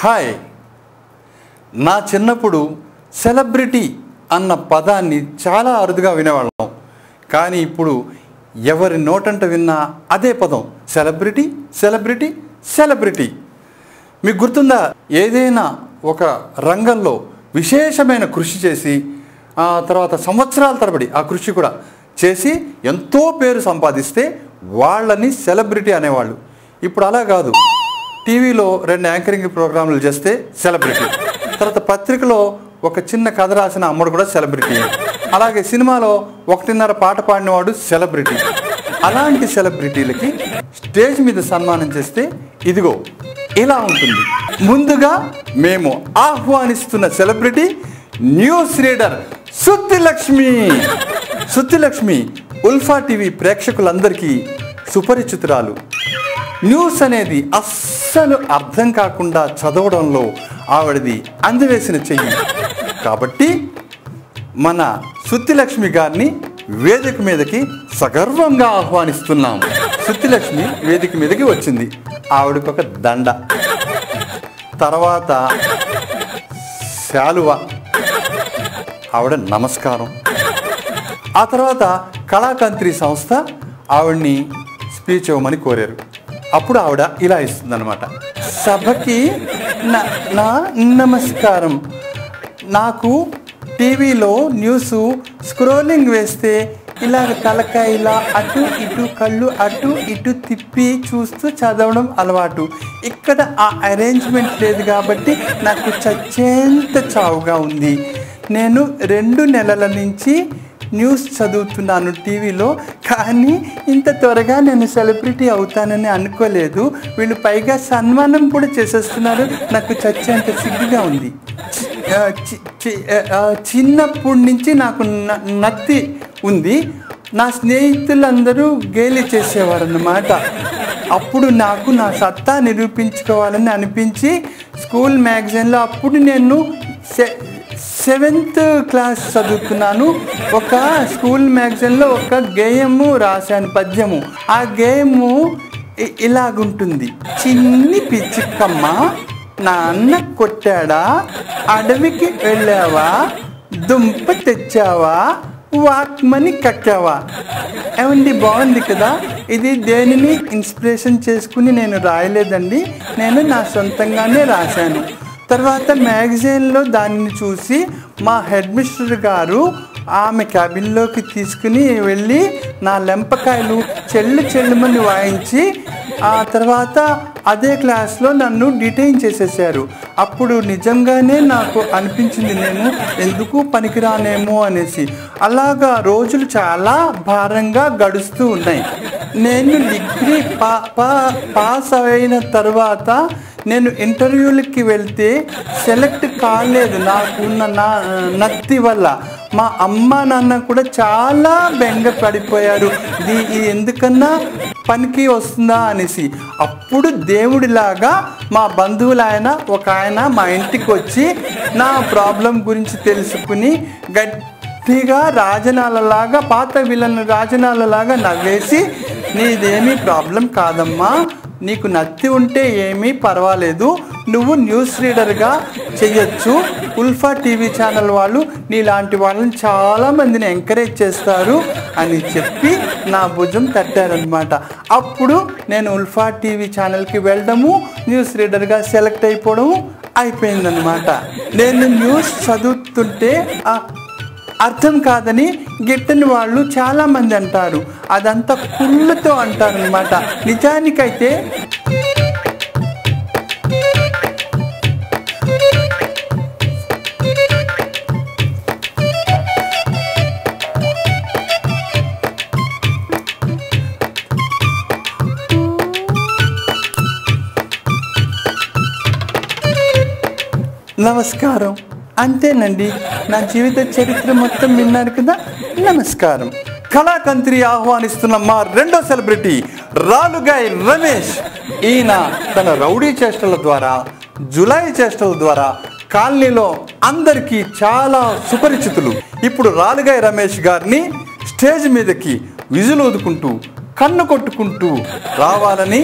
Hi, నా చిన్నప్పుడు celebrity అన్న పదాన్ని చాలా అరుదుగా వినేవాళ్ళం. కానీ ఇప్పుడు ఎవరి నోటంట విన్నా అదే పదం, సెలబ్రిటీ సెలబ్రిటీ సెలబ్రిటీ. మీకు గుర్తుందా, ఏదైనా ఒక రంగంలో విశేషమైన కృషి చేసి తర్వాత సంవత్సరాల తరబడి ఆ కృషి కూడా చేసి ఎంతో పేరు సంపాదిస్తే వాళ్ళని సెలబ్రిటీ అనేవాళ్ళు. ఇప్పుడు అలా కాదు. టీవీలో 2 యాంకరింగ్ ప్రోగ్రాంలు చేస్తే సెలబ్రిటీ, తర్వాత పత్రికలో ఒక చిన్న కథ రాసిన అమ్మడు కూడా సెలబ్రిటీ, అలాగే సినిమాలో 1.5 పాట పాడినవాడు సెలబ్రిటీ. అలాంటి సెలబ్రిటీలకి స్టేజ్ మీద సన్మానం చేస్తే ఇదిగో ఇలా ఉంటుంది. ముందుగా మేము ఆహ్వానిస్తున్న celebrity news reader Suttilakshmi. Suttilakshmi ఉల్ఫా టీవీ ప్రేక్షకులందరికీ సుపరిచితురాలు. న్యూస్ అనేది అస్సలు అర్థం కాకుండా చదవడంలో ఆవిడది అందవేసిన చెయ్యి. కాబట్టి మన సుత్తిలక్ష్మి గారిని వేదిక మీదకి సగర్వంగా ఆహ్వానిస్తున్నాం. సుత్తిలక్ష్మి వేదిక మీదకి వచ్చింది. ఆవిడకి ఒక దండ, తర్వాత శాలువ, ఆవిడ నమస్కారం. ఆ తర్వాత కళాకంత్రి సంస్థ ఆవిడ్ని స్పీచ్ ఇవ్వమని కోరారు. అప్పుడు ఆవిడ ఇలా ఇస్తుందన్నమాట. సభకి నా నమస్కారం. నాకు టీవీలో న్యూస్ స్క్రోలింగ్ వేస్తే ఇలాగ తలకాయ ఇలా అటు ఇటు కళ్ళు అటు ఇటు తిప్పి చూస్తూ చదవడం అలవాటు. ఇక్కడ ఆ అరేంజ్మెంట్ లేదు కాబట్టి నాకు చచ్చేంత చావుగా ఉంది. నేను 2 నెలల నుంచి న్యూస్ చదువుతున్నాను టీవీలో, కానీ ఇంత త్వరగా నేను సెలబ్రిటీ అవుతానని అనుకోలేదు. వీళ్ళు పైగా సన్మానం కూడా చేసేస్తున్నారు. నాకు చచ్చేంత సిగ్గుగా ఉంది. చిన్నప్పటి నుంచి నాకు నత్తి ఉంది. నా స్నేహితులందరూ గేలి చేసేవారు అన్నమాట. అప్పుడు నాకు నా సత్తా నిరూపించుకోవాలని అనిపించి స్కూల్ మ్యాగజైన్లో, అప్పుడు నేను 7th క్లాస్ చదువుతున్నాను, ఒక స్కూల్ మ్యాగజైన్లో ఒక గేయము రాశాను, పద్యము. ఆ గేయము ఇలాగుంటుంది. చిన్ని పిచ్చికమ్మ నాన్న కొట్టాడా, అడవికి వెళ్ళావా, దుంప తెచ్చావా, వాక్మని కక్కావా. ఏమండి, బాగుంది కదా. ఇది దేనిని ఇన్స్పిరేషన్ చేసుకుని నేను రాయలేదండి, నేను నా సొంతంగానే రాశాను. తర్వాత మ్యాగజైన్లో దానిని చూసి మా హెడ్ మిస్టర్ గారు ఆమె క్యాబిన్లోకి తీసుకుని వెళ్ళి నా లెంపకాయలు చెల్లుమని వాయించి ఆ తర్వాత అదే క్లాస్లో నన్ను డిటైన్ చేసేసారు. అప్పుడు నిజంగానే నాకు అనిపించింది నేను ఎందుకు పనికిరానేమో అనేసి. అలాగా రోజులు చాలా భారంగా గడుస్తూ ఉన్నాయి. నేను డిగ్రీ పాస్ అయిన తర్వాత నేను ఇంటర్వ్యూలకి వెళ్తే సెలెక్ట్ కాలేదు. నాకున్న నత్తి వల్ల మా అమ్మ నాన్న కూడా చాలా బెంగ పడిపోయారు, ఇది ఎందుకన్నా పనికి వస్తుందా అనేసి. అప్పుడు దేవుడిలాగా మా బంధువులు ఒక ఆయన మా ఇంటికి వచ్చి నా ప్రాబ్లం గురించి తెలుసుకుని గట్టిగా రాజనాలలాగా, పాత విలన్ రాజనాలలాగా నవ్వేసి, నీదేమీ ప్రాబ్లం కాదమ్మా, నీకు నత్తి ఉంటే ఏమీ పర్వాలేదు, నువ్వు న్యూస్ రీడర్గా చెయ్యొచ్చు, ఉల్ఫా టీవీ ఛానల్ వాళ్ళు నీలాంటి వాళ్ళని చాలామందిని ఎంకరేజ్ చేస్తారు అని చెప్పి నా భుజం తట్టారనమాట. అప్పుడు నేను ఉల్ఫా టీవీ ఛానల్కి వెళ్ళడము, న్యూస్ రీడర్గా సెలెక్ట్ అయిపోవడము అయిపోయిందనమాట. నేను న్యూస్ చదువుతుంటే అర్థం కాదని గిట్టని వాళ్ళు చాలామంది అంటారు. అదంతా కుళ్ళుతో అంటారనమాట. నిజానికైతే నమస్కారం అంతేనండి. నా జీవిత చరిత్ర మొత్తం విన్నారు కదా. నమస్కారం. కళాకంత్రి ఆహ్వానిస్తున్న మా 2వ సెలబ్రిటీ రాలుగాయ్ రమేష్. ఈయన తన రౌడీ చేష్టల ద్వారా, జులాయి చేష్టల ద్వారా కాలనీలో అందరికీ చాలా సుపరిచితులు. ఇప్పుడు రాలుగాయ్ రమేష్ గారిని స్టేజ్ మీదకి విజులు ఊదుకుంటూ, కన్ను కొట్టుకుంటూ రావాలని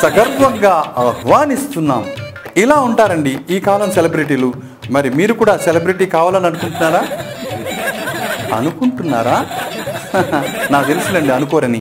సగర్వంగా ఆహ్వానిస్తున్నాం. ఇలా ఉంటారండి ఈ కాలం సెలబ్రిటీలు. మరి మీరు కూడా సెలబ్రిటీ కావాలని అనుకుంటున్నారా? నాకు తెలుసులేండి అనుకోరని.